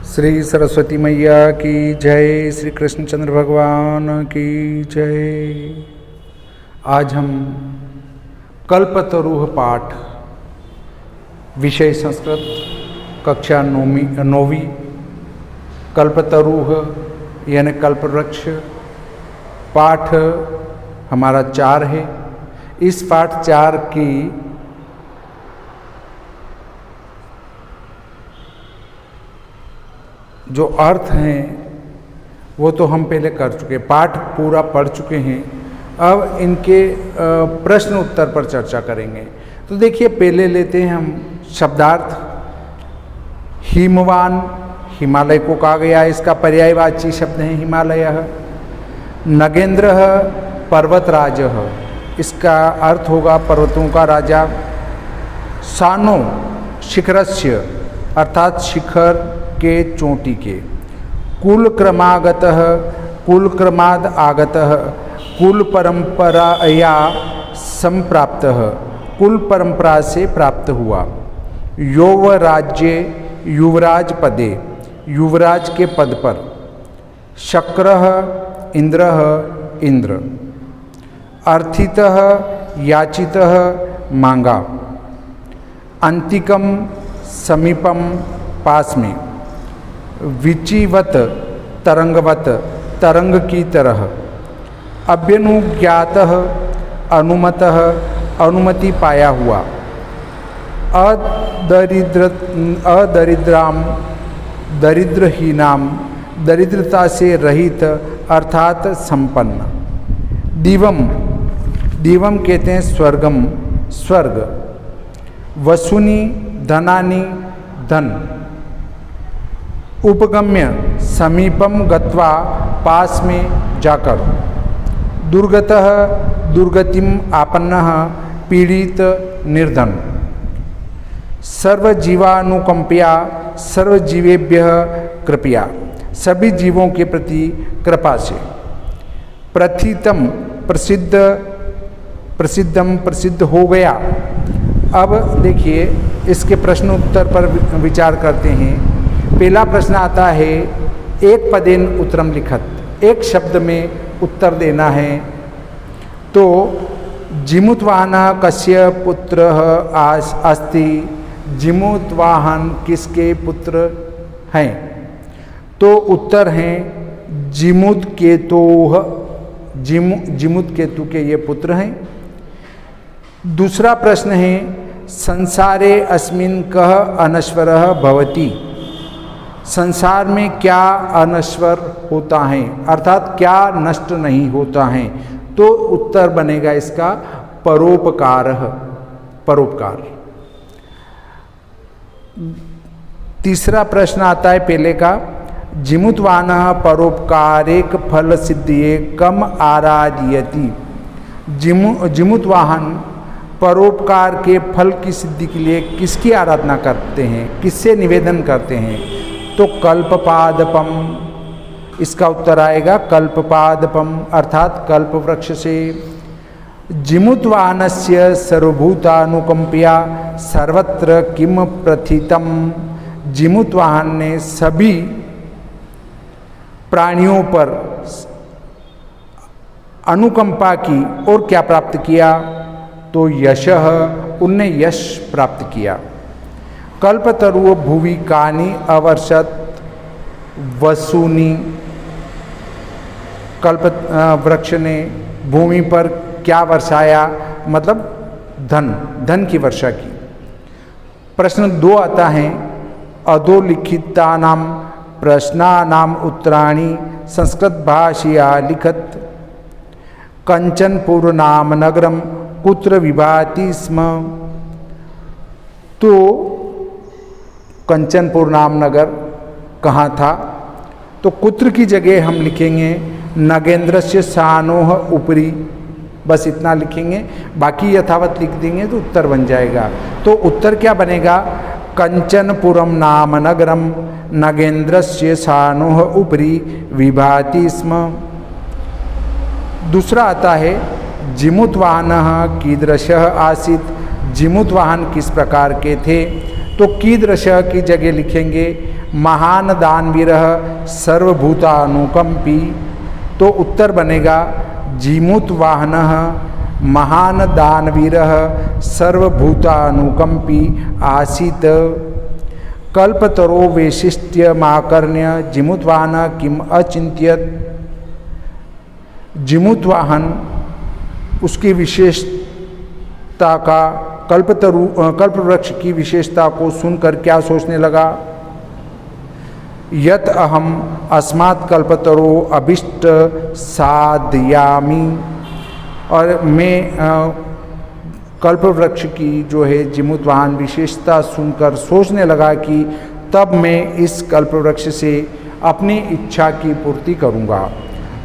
श्री सरस्वती मैया की जय, श्री कृष्णचंद्र भगवान की जय। आज हम कल्पतरुः पाठ, विषय संस्कृत, कक्षा नौवीं, कल्पतरुः यानी कल्पवृक्ष। पाठ हमारा 4 है। इस पाठ 4 की जो अर्थ हैं वो तो हम पहले कर चुके, पाठ पूरा पढ़ चुके हैं। अब इनके प्रश्न उत्तर पर चर्चा करेंगे। तो देखिए, पहले लेते हैं हम शब्दार्थ। हिमवान, हिमालय को कहा गया, इसका पर्यायवाची शब्द है हिमालयः। नगेंद्रः, पर्वतराजः, इसका अर्थ होगा पर्वतों का राजा। सानो, शिखरस्य, अर्थात शिखर के, चोटी के। कुल क्रमागतः, कुल क्रमाद आगतः, कुल परंपराया संप्राप्तः, कुल परंपरा से प्राप्त हुआ। यौवराज्ये, युवराज पदे, युवराज के पद पर। शक्रः, इंद्रः, इंद्र। अर्थितः, याचितः, मांगा। अंतिकम, समीपम, पास में। विचिवत, तरंगवत, तरंग की तरह। अभ्यनुज्ञातः, अनुमतः, अनुमति पाया हुआ। अदरिद्राम, दरिद्रहीनाम, दरिद्रता से रहित अर्थात संपन्न। दिवम, दिवम कहते हैं स्वर्गम, स्वर्ग। वसुनी, धनानि, धन। उपगम्य, समीपम गत्वा, पास में जाकर। दुर्गतः, दुर्गतिम आपन्नः, पीड़ित, निर्धन। सर्वजीवानुकंपया, सर्वजीवेभ्यः कृपया, सभी जीवों के प्रति कृपा से। प्रथितम, प्रसिद्ध, प्रसिद्धम, प्रसिद्ध हो गया। अब देखिए, इसके प्रश्न उत्तर पर विचार करते हैं। पहला प्रश्न आता है, एक पदेन उत्तरम लिखत, एक शब्द में उत्तर देना है। तो जिमुतवाहन कस्य पुत्र अस्ति, जिमुतवाहन किसके पुत्र हैं? तो उत्तर हैं जिमुतकेतोः, जिमुतकेतु के ये पुत्र हैं। दूसरा प्रश्न है, संसारे अस्मिन् कः अनश्वरः भवति, संसार में क्या अनश्वर होता है, अर्थात क्या नष्ट नहीं होता है? तो उत्तर बनेगा इसका परोपकारः, परोपकार। तीसरा प्रश्न आता है पहले का, जिमुतवानः परोपकारेक फल सिद्धिये कम आराधयति, जिमुतवाहन परोपकार के फल की सिद्धि के लिए किसकी आराधना करते हैं, किससे निवेदन करते हैं? तो कल्पपादपम, इसका उत्तर आएगा कल्पपादपम, अर्थात कल्प वृक्ष से। जिमुतवाहनस्य सर्वभूतानुकंपया सर्वत्र किम प्रथितम, जिमुतवाहन ने सभी प्राणियों पर अनुकंपा की और क्या प्राप्त किया? तो यशः, उनने यश प्राप्त किया। कल्पतरुः भुवि कानि अवर्षत वसूनि, कल्प वृक्ष ने भूमि पर क्या वर्षाया, मतलब धन, धन की वर्षा की। प्रश्न 2 आता है, अधोलिखितानां प्रश्नानां उत्तराणि संस्कृत भाषया लिखत, कंचनपुर नाम नगरम कुत्र विभाति स्म। तो कंचनपुर नाम नगर कहाँ था? तो कुत्र की जगह हम लिखेंगे नगेंद्रस्य सानोः उपरि, बस इतना लिखेंगे, बाकी यथावत लिख देंगे तो उत्तर बन जाएगा। तो उत्तर क्या बनेगा? कंचनपुरम नाम नगरम नगेंद्रस्य सानोः उपरि विभाति स्म। दूसरा आता है, जिमुतवाहनः कीदृशः आसीत्, जिमुतवाहन किस प्रकार के थे? तो कीदृश की जगह लिखेंगे महान दानवीरः सर्वभूतानुकंपी। तो उत्तर बनेगा जीमूत वाहनः महान दानवीरः सर्वभूतानुकंपी आसीत्। कल्पतरो वैशिष्ट्यमाकर्ण्य जीमूतवाहन किम अचिंत्यत। जीमूतवाहन उसकी विशेषता का कल्पवृक्ष की विशेषता को सुनकर क्या सोचने लगा। यत अहम अस्मात् कल्पतरो अभिष्ट साधयामि। और मैं कल्पवृक्ष की जो है जीमूतवाहन विशेषता सुनकर सोचने लगा कि तब मैं इस कल्पवृक्ष से अपनी इच्छा की पूर्ति करूँगा।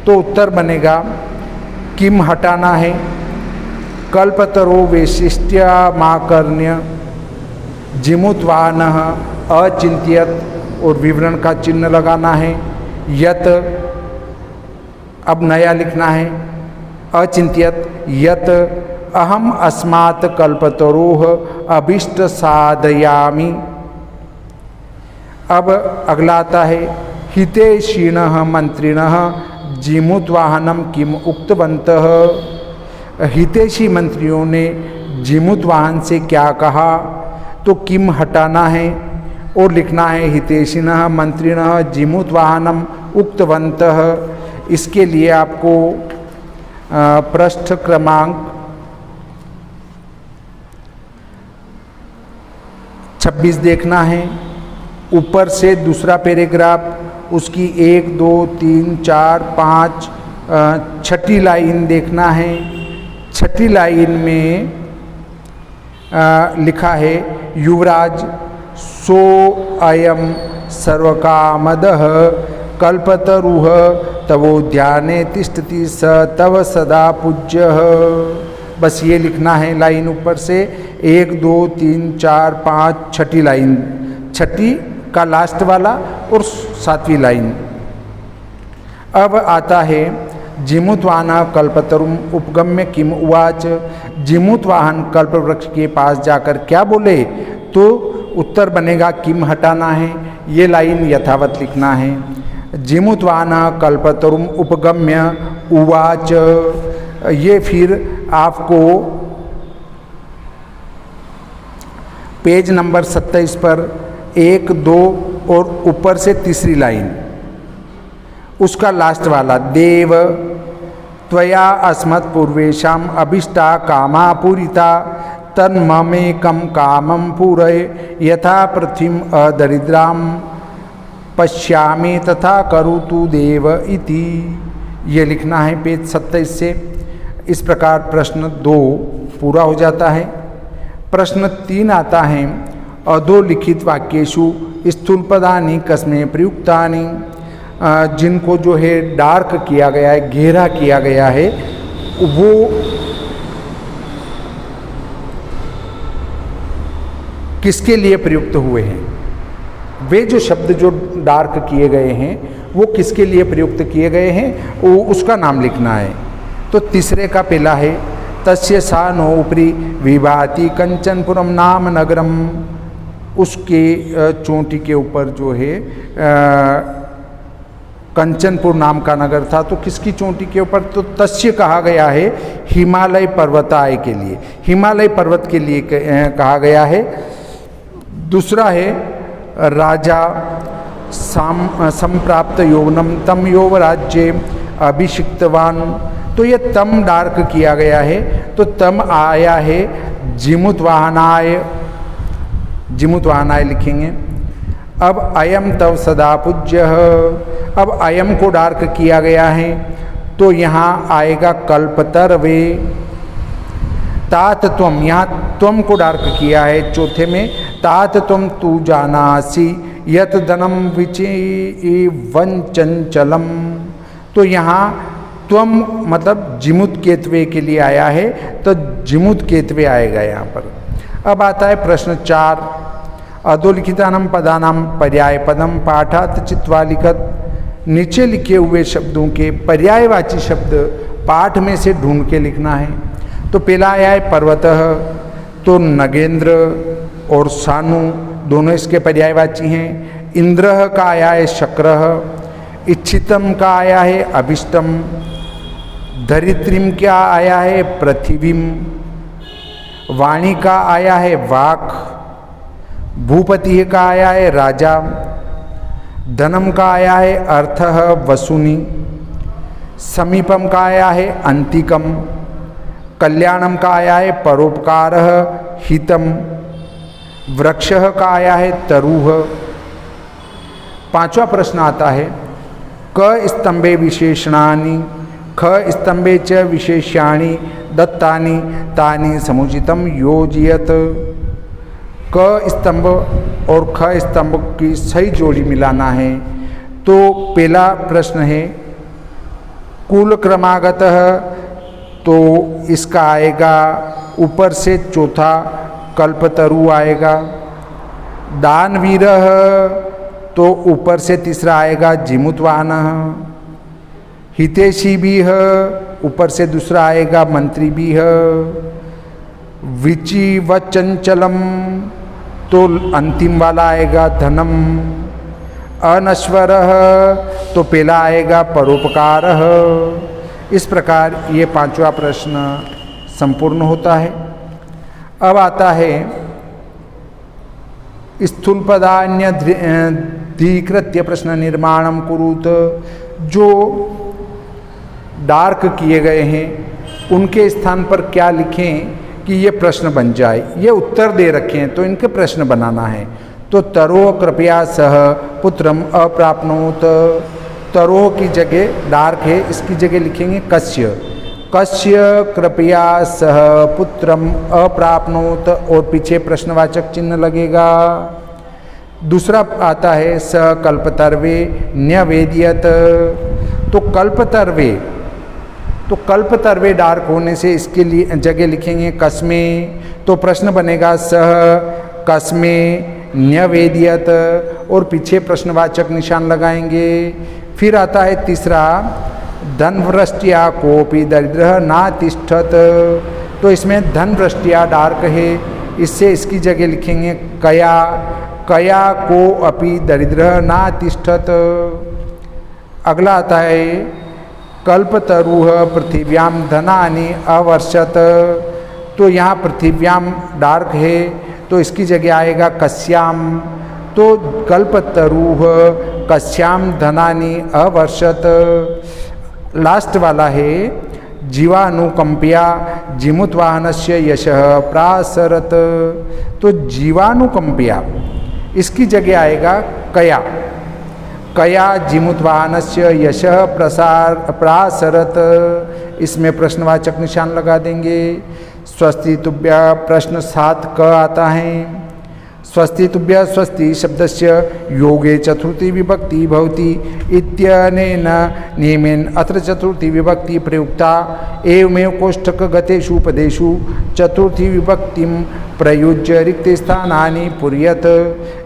तो उत्तर बनेगा किम हटाना है, कल्पतरो वैशिष्ट्यमाकर्ण्य जीमूतवाहनः अचिंत्यत और विवरण का चिन्ह लगाना है। यत अब नया लिखना है अचिंत्यत। यत अहम अस्मात् कल्पतरोः अभिष्ट साधयामि। अब अगला आता है हितैषिणः मंत्रिणः जीमूतवाहनम किम उक्तवन्तः। हितैषी मंत्रियों ने जीमूतवाहन से क्या कहा। तो किम हटाना है और लिखना है हितैषिणः मंत्रिणः जीमूतवाहनम उक्तवन्तः। इसके लिए आपको पृष्ठ क्रमांक 26 देखना है। ऊपर से दूसरा पैराग्राफ उसकी 1, 2, 3, 4, 5 छठी लाइन देखना है। छठी लाइन में लिखा है युवराज सो अयम सर्वकामदः कल्पतरुः तवोद्याने तिष्ठति स तव सदा पूज्यः। बस ये लिखना है लाइन ऊपर से 1, 2, 3, 4, 5 छठी लाइन, छठी का लास्ट वाला और 7वीं लाइन। अब आता है जीमूतवाहन कल्पतरुम उपगम्य किम उवाच। जीमूतवाहन कल्पवृक्ष के पास जाकर क्या बोले। तो उत्तर बनेगा किम हटाना है, ये लाइन यथावत लिखना है। जीमूतवाहन कल्पतरुम उपगम्य उवाच। ये फिर आपको पेज नंबर 27 पर 1, 2 और ऊपर से तीसरी लाइन उसका लास्ट वाला देव त्वया अस्मत् पूर्वेशम अभिष्टा कामा पूरिता तन्ममेकं कामं पूरय यथा पृथ्वीम अदरिद्राम पश्यामि तथा करोतु देव इति। ये लिखना है पेज 27 से। इस प्रकार प्रश्न 2 पूरा हो जाता है। प्रश्न 3 आता है अधोलिखित वाक्येषु स्थूलपदानि कस्मै प्रयुक्तानि। जिनको जो है डार्क किया गया है, गहरा किया गया है, वो किसके लिए प्रयुक्त हुए हैं। वे जो शब्द जो डार्क किए गए हैं वो किसके लिए प्रयुक्त किए गए हैं, वो उसका नाम लिखना है। तो तीसरे का पहला है तस्य सा नो उपरि विभाति कंचनपुरम नाम नगरम। उसके चोटी के ऊपर जो है कंचनपुर नाम का नगर था। तो किसकी चोटी के ऊपर, तो तस्य कहा गया है हिमालय पर्वताय के लिए, हिमालय पर्वत के लिए कहा गया है। दूसरा है राजा संप्राप्त यौवनम तम यौव राज्य अभिषिक्तवान। तो ये तम डार्क किया गया है, तो तम आया है जीमूतवाहनाय, जीमूतवाहनाय लिखेंगे। अब अयम तव सदा पूज्य। अब अयम को डार्क किया गया है, तो यहाँ आएगा कल्पतर वे। तात त्वम, यहाँ त्वम को डार्क किया है चौथे में। तात त्वम तू जानासी यत धनम विचे वंचंचलम। तो यहाँ त्वम मतलब जिमुत केतवे के लिए आया है, तो जिमुत केतवे आएगा यहाँ पर। अब आता है प्रश्न 4 अधोलिखितानां पदानां पर्याय पदम पाठात चित्वा लिखत। नीचे लिखे हुए शब्दों के पर्यायवाची शब्द पाठ में से ढूंढ के लिखना है। तो पहला आया है पर्वतः, तो नगेंद्र और सानु दोनों इसके पर्यायवाची हैं। इंद्र का आया है शक्र, इच्छितम का आया है अभिष्टम, धरित्रीम क्या आया है पृथिवीम, वाणी का आया है वाक, भूपति का आया है राजा, धनम का आया है अर्थः वसुनी, समीपम का आया है अंतिकम, कल्याणम का आया है परोपकारः हितम, वृक्षः का आया है तरुः। पांचवा प्रश्न आता है क स्तंभे विशेषणानि ख स्तंभे च विशेष्याणि दत्तानि तानि समुचितम योजयत। क स्तंभ और ख स्तंभ की सही जोड़ी मिलाना है। तो पहला प्रश्न है कुल क्रमागतः, तो इसका आएगा ऊपर से चौथा कल्पतरु आएगा। दानवीरः, तो ऊपर से तीसरा आएगा जिमुतवानः। हितेशी भी है, ऊपर से दूसरा आएगा मंत्री भी है। विचि व चंचलम, तो अंतिम वाला आएगा धनम। अनश्वरः, तो पहला आएगा परोपकारः। इस प्रकार ये पांचवा प्रश्न संपूर्ण होता है। अब आता है स्थूलपदान्य धीकृत्य प्रश्न निर्माणम कुरुत। जो डार्क किए गए हैं उनके स्थान पर क्या लिखें कि ये प्रश्न बन जाए। ये उत्तर दे रखे हैं तो इनके प्रश्न बनाना है। तो तरो कृपया सह पुत्रम अप्राप्नोत। तरो की जगह डार्क है, इसकी जगह लिखेंगे कस्य। कस्य कृपया सह पुत्रम अप्राप्नोत, और पीछे प्रश्नवाचक चिन्ह लगेगा। दूसरा आता है स कल्पतर्वे न्यवेद्यत। तो कल्पतर्वे, तो कल्पतर्वे डार्क होने से इसके लिए जगह लिखेंगे कस्मे। तो प्रश्न बनेगा सह कस्मे न्यवेद्यत, और पीछे प्रश्नवाचक निशान लगाएंगे। फिर आता है तीसरा धनवृष्टिया कोपि दरिद्र ना तिष्ठत। तो इसमें धनवृष्टिया डार्क है, इससे इसकी जगह लिखेंगे कया। कया को अपि दरिद्र ना तिष्ठत। अगला आता है कल्पतरुः पृथिव्याम धनानि अवर्षत। तो यहाँ पृथिव्याम डार्क है, तो इसकी जगह आएगा कस्याम। तो कल्पतरुः कस्याम धनानि अवर्षत। लास्ट वाला है जीवानुकंपिया जिमुतवाहनस्य यशः प्रासरत। तो जीवानुकंपिया, इसकी जगह आएगा कया। कया जिमुतवाहनस्य यशः प्रासरत। इसमें प्रश्नवाचक निशान लगा देंगे। स्वस्ति तुभ्य प्रश्न 7 क आता है। स्वस्ति तुभ्य स्वस्ति शब्दस्य योगे चतुर्थी विभक्ति भवति इत्यनेन नियमेन अत्र चतुर्थी विभक्ति प्रयुक्ता। एवमेव कोष्ठक गतेषु पदेषु चतुर्थी विभक्तिम प्रयुज्य रिक्त स्थानानि पूर्यत।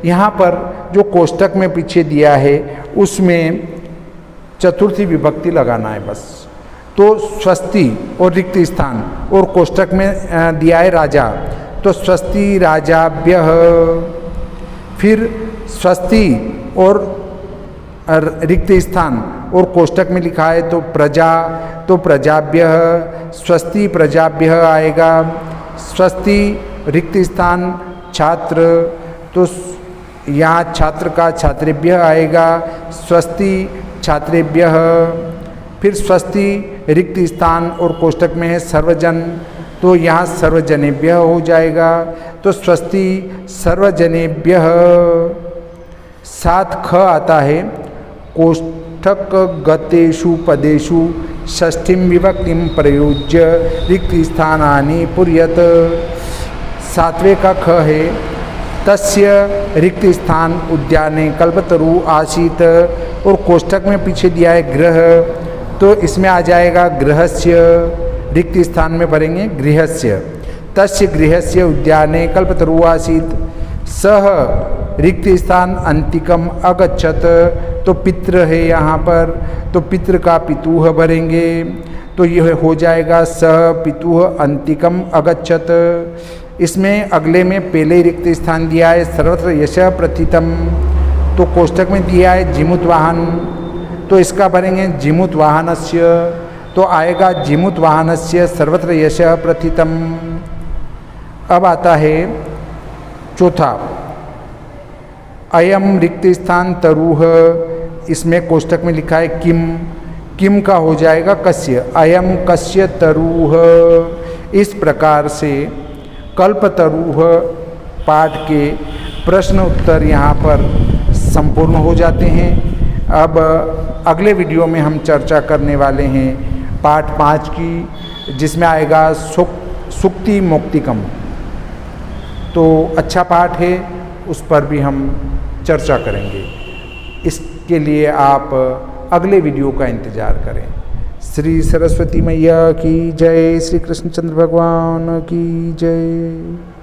यहाँ पर जो कोष्ठक में पीछे दिया है उसमें चतुर्थी विभक्ति लगाना है बस। तो स्वस्ति और रिक्त स्थान, और कोष्ठक में दिया है राजा, तो स्वस्ति राजाभ्यः। फिर स्वस्ति और रिक्त स्थान और कोष्ठक में लिखा है तो प्रजा, तो प्रजाभ्यः। स्वस्ति प्रजाभ्यः आएगा। स्वस्ति रिक्त स्थान छात्र, तो यहाँ छात्र का छात्रेभ्यः आएगा। स्वस्ति छात्रेभ्यः। फिर स्वस्ति रिक्त स्थान और कोष्ठक में है सर्वजन, तो यहाँ सर्वजनेभ्यः हो जाएगा। तो स्वस्ति सर्वजनेभ्यः। 7 ख आता है कोष्ठक गतेषु पदेषु षष्ठीं विभक्तिं प्रयुज्य रिक्त स्थानानि पूर्यत। 7वें का ख है तस्य रिक्त स्थान उद्याने कल्पतरु आसीत, और कोष्ठक में पीछे दिया है गृह, तो इसमें आ जाएगा गृहस्य। रिक्त स्थान में भरेंगे गृहस्य। तस्य गृहस्य उद्याने कल्पतरु आसीत। सह रिक्त स्थान अंतिकम अगच्छत, तो पितृ है यहाँ पर, तो पितृ का पितुः भरेंगे, तो यह हो जाएगा सह पितुः अंतिकम अगच्छत। इसमें अगले में पहले रिक्त स्थान दिया है सर्वत्र यश प्रथितम, तो कोष्टक में दिया है जिमुत वाहन, तो इसका भरेंगे जिमुत वाहनस्य, तो आएगा जिमुत वाहनस्य सर्वत्र यशः प्रथितम। अब आता है चौथा, अयम रिक्त स्थान तरुह, इसमें कोष्टक में लिखा है किम, किम का हो जाएगा कस्य, अयम कस्य तरुह। इस प्रकार से कल्पतरुह पाठ के प्रश्न उत्तर यहाँ पर संपूर्ण हो जाते हैं। अब अगले वीडियो में हम चर्चा करने वाले हैं पाठ 5 की, जिसमें आएगा सुक्ति मोक्तिकम। तो अच्छा पाठ है, उस पर भी हम चर्चा करेंगे। इसके लिए आप अगले वीडियो का इंतज़ार करें। श्री सरस्वती मैया की जय, श्री कृष्णचंद्र भगवान की जय।